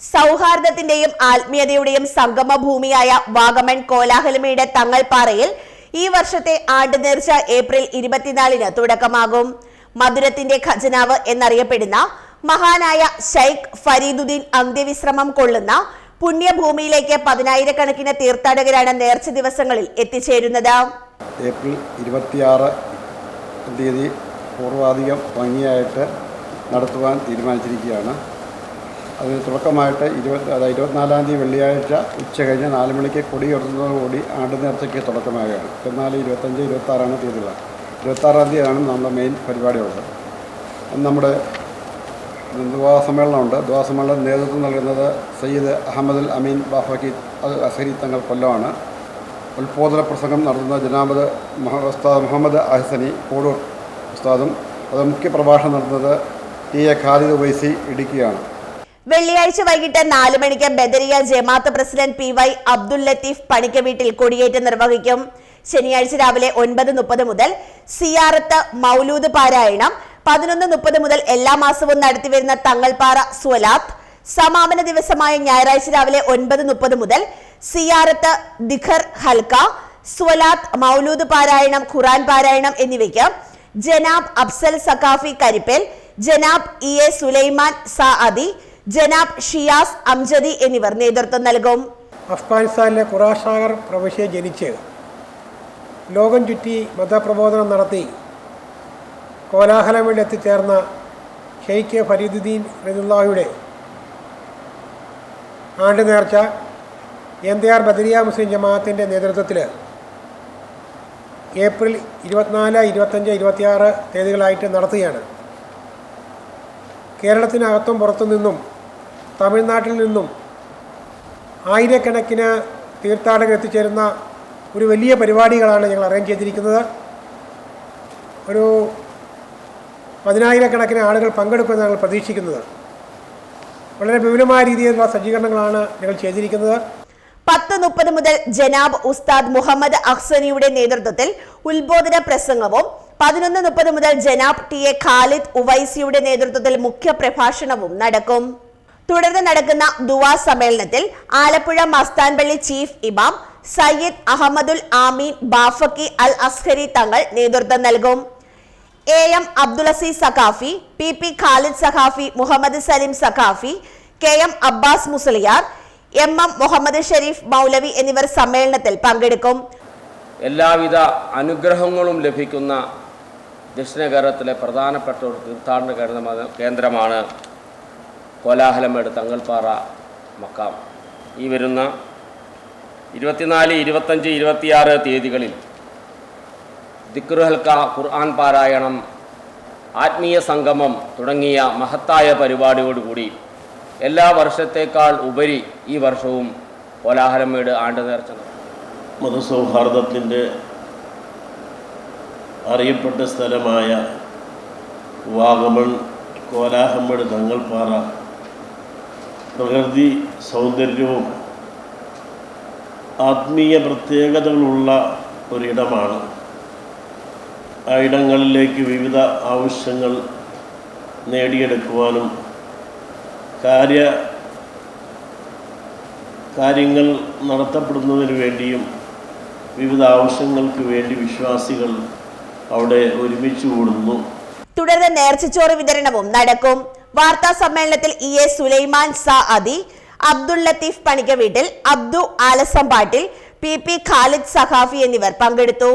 സൗഹാർദ്ദത്തിന്റെയും ആത്മീയതയുടെയും സംഗമ ഭൂമിയായ വാഗമൺ കോലാഹലമയുടെ തങ്ങൾപ്പാറയിൽ ഈ വർഷത്തെ ആണ്ടുനേർച്ച ഏപ്രിൽ 24-ന് തുടക്കമാകും. മധുരത്തിന്റെ ഖജനാവ് എന്നറിയപ്പെടുന്ന മഹാനായ ശൈഖ് ഫരീദുദ്ദീൻ അന്ത്യവിശ്രമം കൊള്ളുന്ന പുണ്യഭൂമിയിലേക്ക് 10,000-കണക്കിന് തീർത്ഥാടകരാണ് നേർച്ച ദിവസങ്ങളിൽ എത്തിച്ചേരുന്നത്. ഏപ്രിൽ 26 തീയതി പൂർവാധികം ഭംഗിയായിട്ട് നടത്തുവാൻ തീരുമാനിച്ചിരിക്കുകയാണ്. അതിന് തുടക്കമായിട്ട് 24-ാം തീയതി വെള്ളിയാഴ്ച ഉച്ച കഴിഞ്ഞ് 4 മണിക്ക് കൊടിയുയർത്തുന്നതോടുകൂടി ആണ്ടുനേർച്ചയ്ക്ക് തുടക്കമാകുകയാണ്. 24, 25, 26 തീയതികൾ. 26-ാം തീയതിയാണ് നമ്മുടെ മെയിൻ പരിപാടിയുള്ളത്. നമ്മുടെ ദുആസമ്മേളനമുണ്ട്. ദുആസമ്മേളനം നേതൃത്വം നൽകുന്നത് സയ്യിദ് അഹമ്മദുൽ അമീൻ ബാഫക്കി അൽ അസ്ഹരി തങ്ങൾ കൊല്ലമാണ്. ഉത്ബോധന പ്രസംഗം നടത്തുന്ന ജനാബ് ഉസ്താദ് മുഹമ്മദ് അഹ്സനി കോടൂർ ഉസ്താദും അത് മുഖ്യ പ്രഭാഷണം നടത്തുന്നത് ടി എ ഖാലിദ് വൈസി ഇടുക്കിയാണ്. വെള്ളിയാഴ്ച വൈകിട്ട് 4 മണിക്ക് ബദരിയ ജമാഅത്ത് പ്രസിഡന്റ് PY അബ്ദുൽ ലത്തീഫ് പണിക്ക വീട്ടിൽ കൊടിയേറ്റ് നിർവഹിക്കും. ശനിയാഴ്ച രാവിലെ 9:30 മുതൽ സിയാറത്ത് മൗലൂദ് പാരായണം, 11:30 മുതൽ എല്ലാ മാസവും നടത്തിവരുന്ന തങ്ങൾപ്പാറ സ്വലാത്ത്, സമാപന ദിവസമായ ഞായറാഴ്ച രാവിലെ 9:30 മുതൽ സിയാറത്ത് ദിഖർ ഹൽക്ക, സ്വലാത്ത്, മൗലൂദ് പാരായണം, ഖുർആൻ പാരായണം എന്നിവയ്ക്ക് ജനാബ് അഫ്സൽ സഖാഫി കരിപ്പേൽ, ജനാബ് EA സുലൈമാൻ സാഅദി, ജനാബ് ഷിയാസ് അംജദി എന്നിവർ നേതൃത്വം നൽകും. അഫ്ഗാനിസ്ഥാനിലെ ഖുറാഷാഗർ പ്രവിശ്യയിൽ ജനിച്ച് ലോകം ചുറ്റി മതപ്രബോധനം നടത്തി കോലാഹലമിൽ എത്തിച്ചേർന്ന ഷെയ്ഖ് ഫരീദുദ്ദീൻ റളിയല്ലാഹുവിന്റെ ആണ്ട് നേർച്ച NDR ബദരിയ മുസ്ലിം ജമാഅത്തിൻ്റെ നേതൃത്വത്തിൽ ഏപ്രിൽ 24, 25, 26 തീയതികളായിട്ട് നടത്തുകയാണ്. കേരളത്തിനകത്തും പുറത്തു നിന്നും തമിഴ്നാട്ടിൽ നിന്നും ആയിരക്കണക്കിന് തീർത്ഥാടകർ എത്തിച്ചേരുന്ന ഒരു വലിയ പരിപാടികളാണ് ഞങ്ങൾ അറേഞ്ച് ചെയ്തിരിക്കുന്നത്. ഒരു 10,000-കണക്കിന് ആളുകൾ പങ്കെടുക്കുമെന്ന് ഞങ്ങൾ പ്രതീക്ഷിക്കുന്നത്. വളരെ വിപുലമായ രീതിയിലുള്ള സജ്ജീകരണങ്ങളാണ് ഞങ്ങൾ ചെയ്തിരിക്കുന്നത്. 10:30 മുതൽ ജനാബ് ഉസ്താദ് മുഹമ്മദ് അഹ്സനിയുടെ നേതൃത്വത്തിൽ ഉത്ബോധന പ്രസംഗവും 11:30 മുതൽ ജനാബ് TA ഖാലിദ് ഉവൈസിയുടെ നേതൃത്വത്തിൽ മുഖ്യ പ്രഭാഷണവും നടക്കും. തുടർന്ന് നടക്കുന്ന ദുആ സമ്മേളനത്തിൽ ആലപ്പുഴ മസ്താൻപള്ളി ചീഫ് ഇമാം സയ്യിദ് അഹമ്മദുൽ ആമീൻ ബാഫക്കി അൽ അസ്ഹരി തങ്ങൾ നേതൃത്വം നൽകും. AM Abdul Aziz Saqafi, PP Khalid Saqafi, Muhammad Salim Saqafi, KM Abbas Musliyar, MM Muhammad Sharif Maulavi എന്നിവർ സമ്മേളനത്തിൽ പങ്കെടുക്കും. എല്ലാവിധ അനുഗ്രഹങ്ങളും ലഭിക്കുന്ന ദക്ഷിണ കേരളത്തിലെ പ്രധാനപ്പെട്ട ഒരു തീർത്ഥാടന കേന്ദ്രമാണ് കോലാഹലമേട് തങ്ങൾപ്പാറ മക്കാം. ഈ വരുന്ന 24, 25, 26 തീയതികളിൽ ദിക്ർ ഹൽക്ക, ഖുർആൻ പാരായണം, ആത്മീയ സംഗമം തുടങ്ങിയ മഹത്തായ പരിപാടിയോടുകൂടി എല്ലാ വർഷത്തേക്കാൾ ഉപരി ഈ വർഷവും കോലാഹലമേട് ആണ്ട് നേർച്ച മതസൗഹാർദ്ദത്തിൻ്റെ അറിയപ്പെട്ട സ്ഥലമായ വാഗമൺ കോലാഹലമേട് തങ്ങൾപ്പാറ പ്രകൃതി സൗന്ദര്യവും ആത്മീയ പ്രത്യേകതകളുള്ള ഒരിടമാണ്. ആ ഇടങ്ങളിലേക്ക് വിവിധ ആവശ്യങ്ങൾ നേടിയെടുക്കുവാനും കാര്യങ്ങൾ നടത്തപ്പെടുന്നതിന് വേണ്ടിയും വിവിധ ആവശ്യങ്ങൾക്ക് വേണ്ടി വിശ്വാസികൾ അവിടെ ഒരുമിച്ച് കൂടുന്നു. തുടർന്ന് നേർച്ചച്ചോറ് വിതരണവും നടക്കും. വാർത്താ സമ്മേളനത്തിൽ EA സുലൈമാൻ സാഅദി, അബ്ദുൽ ലത്തീഫ് പണിക്ക വീട്ടിൽ, അബ്ദു ആലസമ്പാട്ടിൽ, PP ഖാലിദ് സഖാഫി എന്നിവർ പങ്കെടുത്തു.